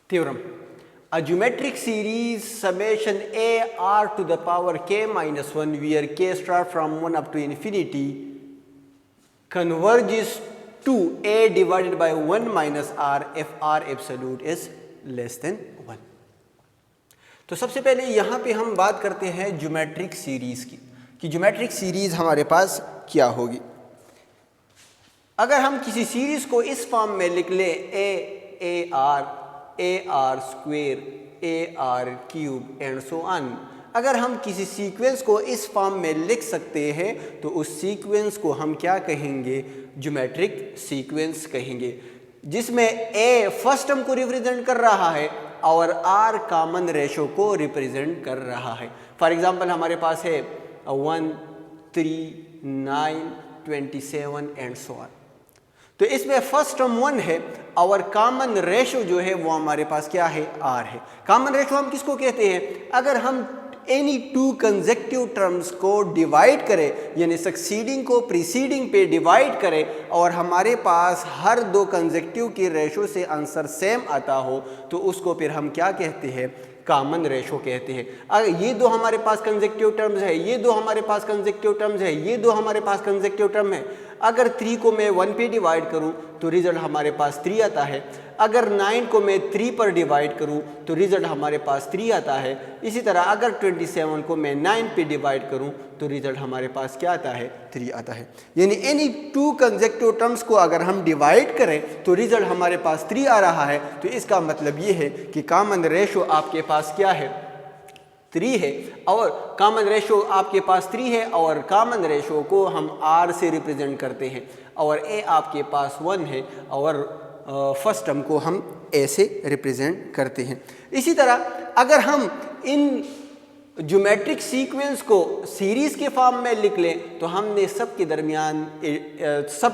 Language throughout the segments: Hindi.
Theorem. A geometric series summation a r to the power k minus 1 where k start from 1 up to infinity converges to a divided by 1 minus r if r absolute is less than 1. तो सबसे पहले यहाँ पे हम बात करते हैं ज्योमेट्रिक सीरीज की कि ज्योमेट्रिक सीरीज हमारे पास क्या होगी. अगर हम किसी सीरीज को इस फॉर्म में लिख लें A R square A R cube and so on, अगर हम किसी सीक्वेंस को इस फॉर्म में लिख सकते हैं तो उस सीक्वेंस को हम क्या कहेंगे, ज्योमेट्रिक सीक्वेंस कहेंगे, जिसमें ए फर्स्ट टर्म को रिप्रेजेंट कर रहा है और आर कॉमन रेशो को रिप्रेजेंट कर रहा है. फॉर एग्जांपल हमारे पास है 1, 3, 9, 27 एंड सो ऑन. तो इसमें फर्स्ट टर्म 1 है और कॉमन रेशो जो है वो हमारे पास क्या है, आर है. कॉमन रेशो हम किसको कहते हैं, अगर हम एनी टू कंसेक्टिव टर्म्स को डिवाइड करें यानी सक्सीडिंग को प्रीसीडिंग पे डिवाइड करें और हमारे पास हर दो कंसेक्टिव की रेशो से आंसर सेम आता हो तो उसको फिर हम क्या कहते हैं, कॉमन रेशो कहते हैं. अगर ये दो हमारे पास कंसेक्टिव टर्म्स है, ये दो हमारे पास कंसेक्टिव टर्म्स है, ये दो हमारे पास कंसेक्टिव टर्म है, अगर 3 को मैं 1 पे डिवाइड करूं तो रिजल्ट हमारे पास 3 आता है. अगर 9 को मैं 3 पर डिवाइड करूं तो रिजल्ट हमारे पास 3 आता है. इसी तरह अगर 27 को मैं 9 पे डिवाइड करूं तो रिजल्ट हमारे पास क्या आता है, 3 आता है. यानी एनी टू कंसेक्टिव टर्म्स को अगर हम डिवाइड करें तो रिजल्ट हमारे पास 3 आ रहा है. तो इसका मतलब ये है कि कॉमन रेशो आपके पास क्या है, 3 है. और कॉमन रेशो आपके पास 3 है और कॉमन रेशो को हम r से रिप्रेजेंट करते हैं और a आपके पास 1 है और फर्स्ट टर्म को हम a से रिप्रेजेंट करते हैं. इसी तरह अगर हम इन ज्योमेट्रिक सीक्वेंस को सीरीज के फॉर्म में लिख लें तो हमने सब के दरमियान सब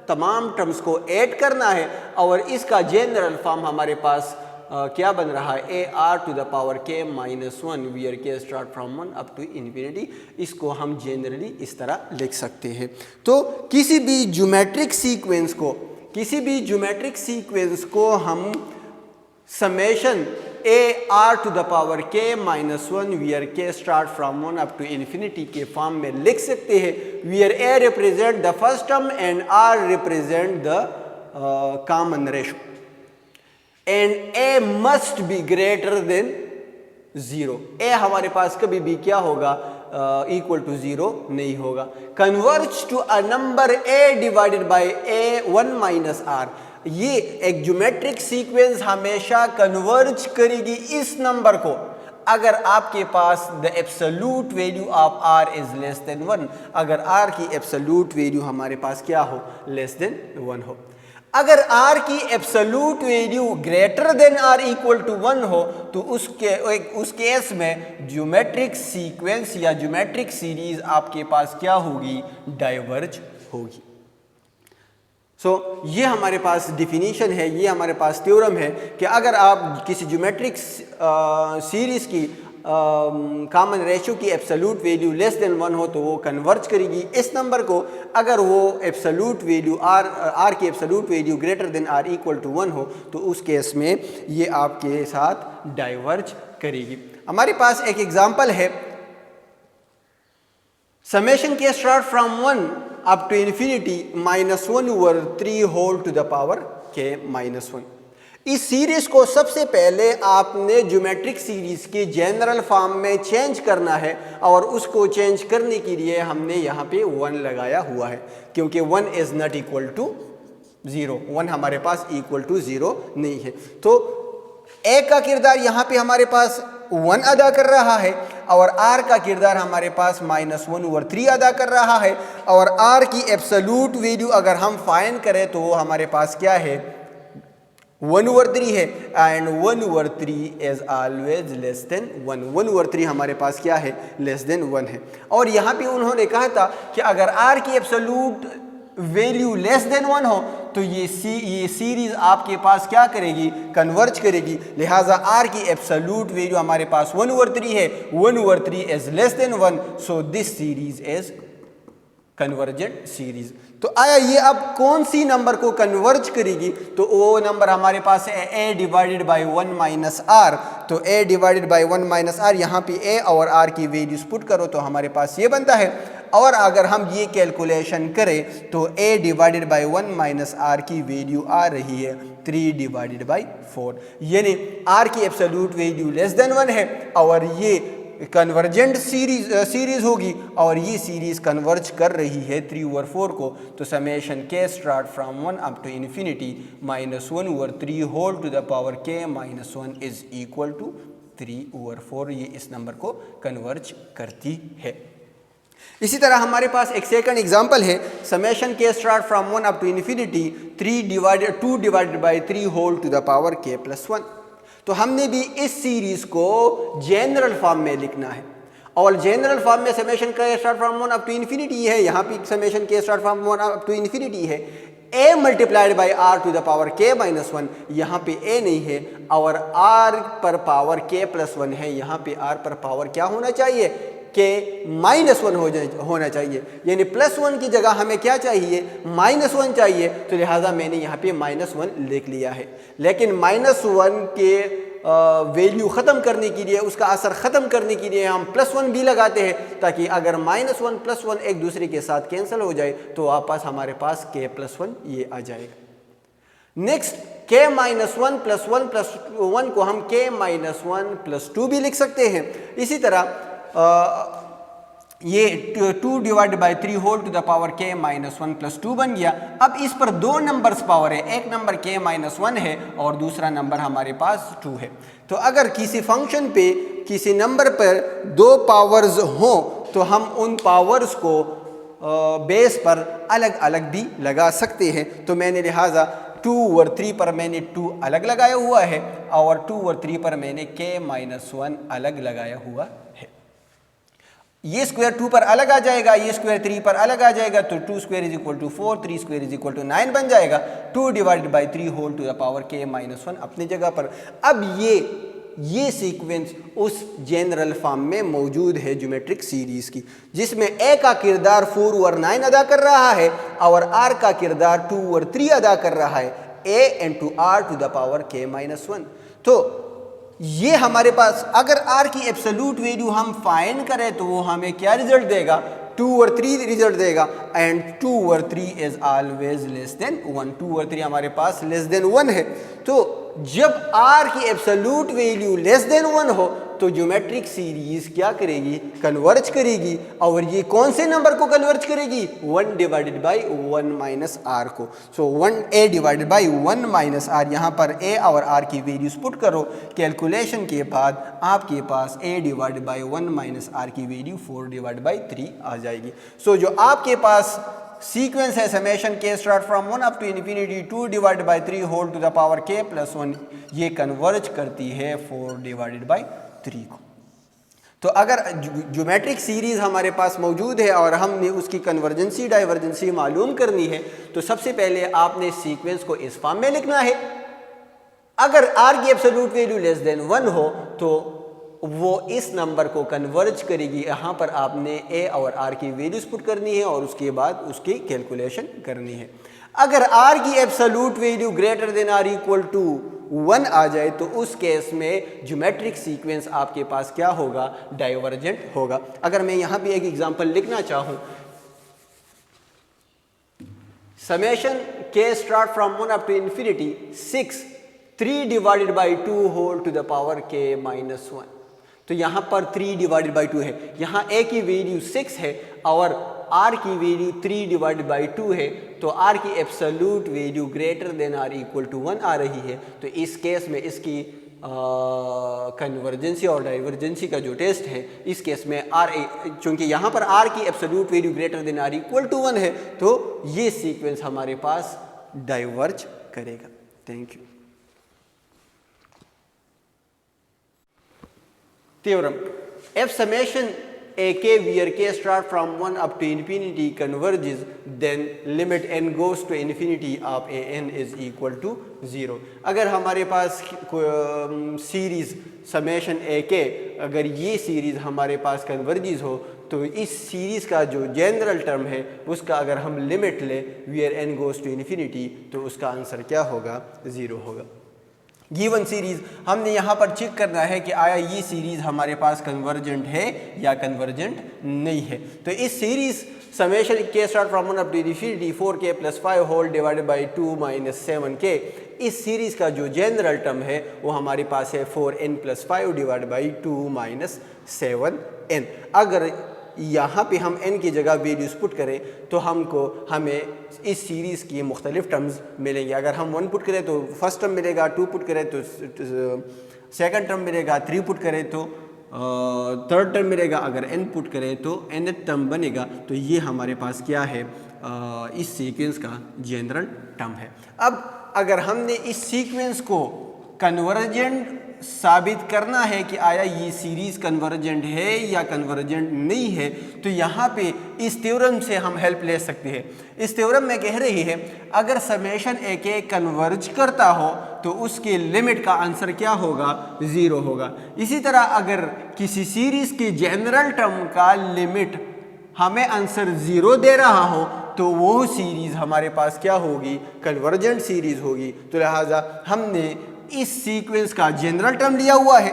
तमाम टर्म्स को ऐड करना है और इसका जनरल फॉर्म हमारे पास क्या बन रहा है, a r to the power k minus 1 where k start from 1 up to infinity. इसको हम जनरली इस तरह लिख सकते हैं. तो किसी भी ज्योमेट्रिक सीक्वेंस को हम summation a r to the power k minus 1 where k start from 1 up to infinity के फॉर्म में लिख सकते हैं, where a represent the first term and r represent the common ratio and a must be greater than 0. A हमारे पास कभी भी क्या होगा, इक्वल टू 0 नहीं होगा. Converge to a number a divided by a 1 minus r. ये एक ज्योमेट्रिक सीक्वेंस हमेशा कन्वर्ज करेगी इस नंबर को अगर आपके पास the absolute value of r is less than 1. अगर r की एब्सोल्यूट वैल्यू हमारे पास क्या हो, लेस देन 1 हो. अगर r की absolute value greater than r equal to 1 हो तो उस केस में ज्योमेट्रिक सीक्वेंस या ज्योमेट्रिक सीरीज आपके पास क्या होगी, डाइवर्ज होगी. ये हमारे पास डिफिनीशन है, ये हमारे पास थ्योरम है कि अगर आप किसी ज्योमेट्रिक सीरीज की कॉमन रेशो की एब्सोल्यूट वैल्यू लेस देन 1 हो तो वो कन्वर्ज करेगी इस नंबर को. अगर वो एब्सोल्यूट वैल्यू r की absolute value greater than r equal to 1 हो तो उस केस में ये आपके साथ डाइवर्ज करेगी. हमारे पास एक एग्जांपल है, summation k start from 1 up to infinity minus 1 over 3 whole to the power k minus 1. इस सीरीज को सबसे पहले आपने ज्योमेट्रिक सीरीज के जनरल फॉर्म में चेंज करना है और उसको चेंज करने के लिए हमने यहाँ पे 1 लगाया हुआ है क्योंकि 1 इज नॉट इक्वल टू 0. 1 हमारे पास इक्वल टू 0 नहीं है. तो ए का किरदार यहाँ पे हमारे पास 1 अदा कर रहा है और r का किरदार हमारे पास माइनस 1 ओवर 3 अदा कर रहा है और r की एब्सोल्यूट वैल्यू अगर हम फाइंड करें तो वो हमारे पास क्या है, 1 ओवर 3 है and 1 over 3 is always less than 1. 1 over 3 हमारे पास क्या है, लेस देन 1 है. और यहाँ पे उन्होंने कहा था कि अगर r की एब्सोल्यूट वैल्यू लेस देन 1 हो तो ये सीरीज आपके पास क्या करेगी, कन्वर्ज करेगी. लिहाजा r की एब्सोल्यूट वैल्यू हमारे पास 1 ओवर 3 है, 1 over 3 is less than 1, so this series is convergent series. तो आया ये अब कौन सी नंबर को कन्वर्ज करेगी, तो वो नंबर हमारे पास है a divided by 1 minus r. तो a divided by 1 minus r, यहाँ पे a और r की वैल्यूज पुट करो तो हमारे पास ये बनता है। और अगर हम ये कैलकुलेशन करें तो a divided by 1 minus r की वैल्यू आ रही है 3 डिवाइडेड बाई 4, यानी r की एब्सोल्यूट वैल्यू लेस देन 1 है और ये कन्वर्जेंट सीरीज होगी और ये सीरीज कन्वर्ज कर रही है 3/4 को। तो summation k start from 1 up to infinity -1/3 whole to the power k minus 1 is equal to 3/4, ये इस नंबर को कन्वर्ज करती है। इसी तरह हमारे पास एक सेकंड एग्जांपल है, summation k start from 1 up to infinity 2 divided by 3 whole to the power k plus 1। तो हमने भी इस सीरीज को जनरल फॉर्म में लिखना है और जनरल फॉर्म में summation k start from 1 up to infinity है, यहाँ पे summation k start from 1 up to infinity है a multiplied by r to the power k minus 1, यहाँ पे a नहीं है और r पर पावर k प्लस 1 है, यहाँ पे r पर पावर क्या होना चाहिए, k माइनस 1 होना चाहिए, यानी प्लस 1 की जगह हमें क्या चाहिए, माइनस 1 चाहिए। तो लिहाजा मैंने यहाँ पे माइनस 1 लिख लिया है। लेकिन माइनस 1 के वैल्यू ख़त्म करने के लिए, उसका असर ख़त्म करने के लिए हम प्लस 1 भी लगाते हैं, ताकि अगर माइनस 1 प्लस 1 एक दूसरे के साथ कैंसिल हो जाए तो वापस हमारे पास k प्लस 1 ये आ जाएगा। Next k minus 1 plus 1 plus 1 को हम k माइनस 1 प्लस 2 भी लिख सकते हैं। इसी तरह ये 2 divide by 3 whole to the power k minus 1 plus 2 बन गया। अब इस पर दो नंबर्स पावर है, एक नंबर k माइनस 1 है और दूसरा नंबर हमारे पास 2 है। तो अगर किसी फंक्शन पे किसी नंबर पर दो पावर्स हों तो हम उन पावर्स को बेस पर अलग अलग भी लगा सकते हैं। तो मैंने लिहाजा 2 और 3 पर मैंने 2 अलग लगाया हुआ है और 2 और 3 पर मैंने k माइनस 1 अलग लगाया हुआ है। ये स्क्वायर 2 पर अलग आ जाएगा, ये स्क्वायर 3 पर अलग आ जाएगा, तो 2 square is equal to 4, 3 square is equal to 9 बन जाएगा। 2 divided by 3 whole to the power k minus 1 अपनी जगह पर। अब ये सीक्वेंस उस जनरल फॉर्म में मौजूद है ज्योमेट्रिक सीरीज की, जिसमें a का किरदार 4 और 9 अदा कर रहा है और r का किरदार 2 और 3 अदा कर रहा है, a into r to the power k minus 1। तो ये हमारे पास अगर r की एब्सोल्यूट वैल्यू हम फाइंड करें तो वो हमें क्या रिजल्ट देगा, 2 और 3 रिजल्ट देगा एंड 2 और 3 इज ऑलवेज लेस देन 1। 2 और 3 हमारे पास लेस देन 1 है। तो जब r की एब्सोल्यूट वैल्यू लेस देन 1 हो तो ज्योमेट्रिक सीरीज क्या करेगी, कन्वर्ज करेगी। और ये कौन से नंबर को कन्वर्ज करेगी, 1 डिवाइडेड बाई 1 माइनस आर को। So 1a divided by 1 minus r, यहाँ पर a और r की वैल्यूज पुट करो, कैलकुलेशन के बाद आपके पास a divided by 1 minus r की वैल्यू 4 डिवाइडेड बाई 3 आ जाएगी। सो जो आपके पास सीक्वेंस है summation k start from 1 up to infinity 2 divided by 3 whole to the power k plus 1, ये कन्वर्ज करती है 4 डिवाइडेड बाई 3 को। तो अगर ज्योमेट्रिक सीरीज हमारे पास मौजूद है और हमने उसकी कन्वर्जेंसी डाइवर्जेंसी मालूम करनी है तो सबसे पहले आपने सीक्वेंस को इस फॉर्म में लिखना है। अगर r की एब्सोल्यूट वैल्यू लेस देन 1 हो तो वो इस नंबर को कन्वर्ज करेगी। यहाँ पर आपने a और r की वैल्यूज पुट करनी है और उसके बाद उसकी कैलकुलेशन करनी है। अगर r की absolute value greater than r equal to 1 आ जाए तो उस केस में ज्योमेट्रिक सीक्वेंस आपके पास क्या होगा, डाइवर्जेंट होगा। अगर मैं यहाँ भी एक एग्जांपल लिखना चाहूँ, summation k start from 1 up to infinity 6 3 divided by 2 whole to the power k minus 1। तो यहाँ पर 3 डिवाइडेड बाई 2 है, यहाँ a की वैल्यू 6 है और r की वैल्यू 3 डिवाइडेड बाई 2 है, तो r की absolute value greater than r equal to 1 आ रही है। तो इस केस में इसकी कन्वर्जेंसी और डाइवर्जेंसी का जो टेस्ट है, इस केस में चूंकि यहाँ पर r की absolute value greater than r equal to 1 है तो ये सीक्वेंस हमारे पास डाइवर्ज करेगा। Thank you. Theorem: if summation ak where k start from 1 up to infinity converges, then limit n goes to infinity of an is equal to 0। अगर हमारे पास सीरीज समेशन ak, अगर ये सीरीज हमारे पास कन्वर्जेस हो तो इस सीरीज़ का जो जनरल टर्म है उसका अगर हम लिमिट ले where n goes to infinity तो उसका आंसर क्या होगा, 0 होगा। गिवन सीरीज़ हमने यहाँ पर चेक करना है कि आया ये सीरीज़ हमारे पास कन्वर्जेंट है या कन्वर्जेंट नहीं है। तो इस series summation k start from 1 up to infinity 4k plus 5 whole divided by 2 minus 7k, इस सीरीज़ का जो जनरल टर्म है वो हमारे पास है 4n plus 5 divided by 2 minus 7n। अगर यहाँ पे हम n की जगह वैल्यूज़ पुट करें तो हमें इस सीरीज़ की मुख्तलिफ टर्म्स मिलेंगे। अगर हम 1 पुट करें तो फर्स्ट टर्म मिलेगा, 2 पुट करें तो सेकंड टर्म मिलेगा, 3 पुट करें तो थर्ड टर्म मिलेगा, अगर n पुट करें तो nth टर्म बनेगा। तो ये हमारे पास क्या है, इस सीक्वेंस का जनरल टर्म है। अब अगर हमने इस सीक्वेंस को कन्वर्जेंट साबित करना है कि आया ये सीरीज़ कन्वर्जेंट है या कन्वर्जेंट नहीं है, तो यहाँ पे इस थ्योरम से हम हेल्प ले सकते हैं। इस थ्योरम में कह रही है अगर समेशन AK कन्वर्ज करता हो तो उसके लिमिट का आंसर क्या होगा, 0 होगा। इसी तरह अगर किसी सीरीज़ की जनरल टर्म का लिमिट हमें आंसर 0 दे रहा हो तो वो सीरीज़ हमारे पास क्या होगी, कन्वर्जेंट सीरीज़ होगी। तो लिहाजा हमने इस सीक्वेंस का जनरल टर्म लिया हुआ है,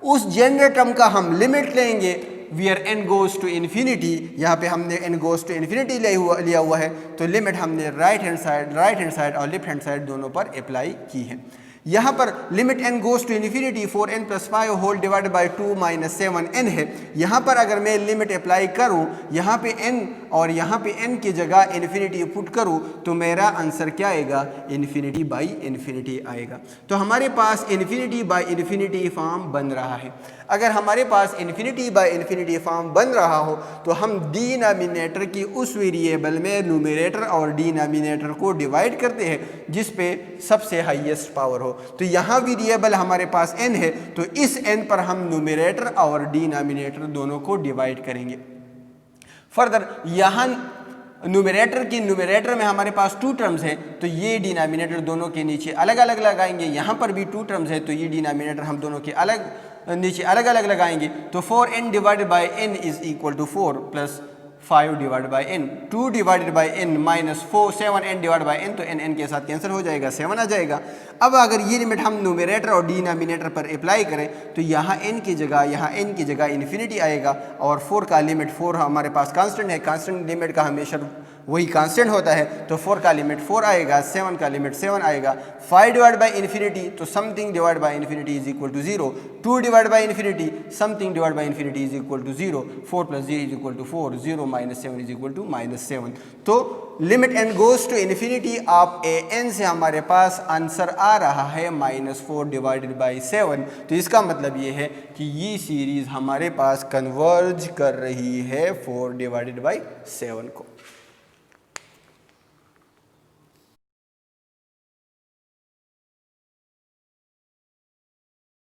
उस जनरल टर्म का हम लिमिट लेंगे where n goes to infinity. यहाँ पे हमने n गोज़ टू इन्फिनिटी लिया हुआ है, तो लिमिट हमने राइट हैंड साइड और लेफ्ट हैंड साइड दोनों पर अप्लाई की है। यहाँ पर limit n goes to infinity 4n plus 5 whole divided by 2 minus 7n है। यहाँ पर अगर मैं लिमिट अप्लाई करूँ, यहाँ पे n और यहाँ पे n की जगह इन्फिनिटी पुट करूँ तो मेरा आंसर क्या आएगा, इन्फिनिटी बाई इन्फिनिटी आएगा। तो हमारे पास इन्फिनिटी बाई इन्फिनिटी फॉर्म बन रहा है। अगर हमारे पास इन्फिनिटी बाई इन्फिनिटी फॉर्म बन रहा हो तो हम डिनोमिनेटर की उस वेरिएबल में न्यूमरेटर और डिनोमिनेटर को डिवाइड करते हैं जिस पे सबसे हाईएस्ट पावर हो। तो यहाँ वेरिएबल हमारे पास n है, तो इस n पर हम न्यूमरेटर और डिनोमिनेटर दोनों को डिवाइड करेंगे। फर्दर यहाँ न्यूमरेटर में हमारे पास 2 टर्म्स है, तो ये डिनोमिनेटर दोनों के नीचे अलग अलग लगाएंगे। यहाँ पर भी 2 टर्म्स है, तो ये डिनोमिनेटर हम दोनों के नीचे अलग अलग लगाएंगे। तो 4n divided by n is equal to 4 plus 5 divided by n, 2 divided by n minus 7n divide by n, तो n के साथ कैंसिल हो जाएगा, 7 आ जाएगा। अब अगर ये लिमिट हम न्यूमरेटर और डिनोमिनेटर पर अप्लाई करें तो यहाँ n की जगह इन्फिनिटी आएगा और 4 का लिमिट 4 हमारे पास कांस्टेंट है, कांस्टेंट लिमिट का हमेशा वही कांस्टेंट होता है, तो 4 का लिमिट 4 आएगा, 7 का लिमिट 7 आएगा। 5 डिवाइड बाई इन्फिनिटी, तो something divide by infinity is equal to 0। 2 divide by infinity, something divide by infinity is equal to 0। 4 plus 0 is equal to 4, 0 minus 7 is equal to minus 7। तो limit n goes to infinity of an से हमारे पास आंसर आ रहा है -4 डिवाइडेड बाई 7। तो इसका मतलब ये है कि ये सीरीज़ हमारे पास कन्वर्ज कर रही है 4 डिवाइडेड बाई 7 को।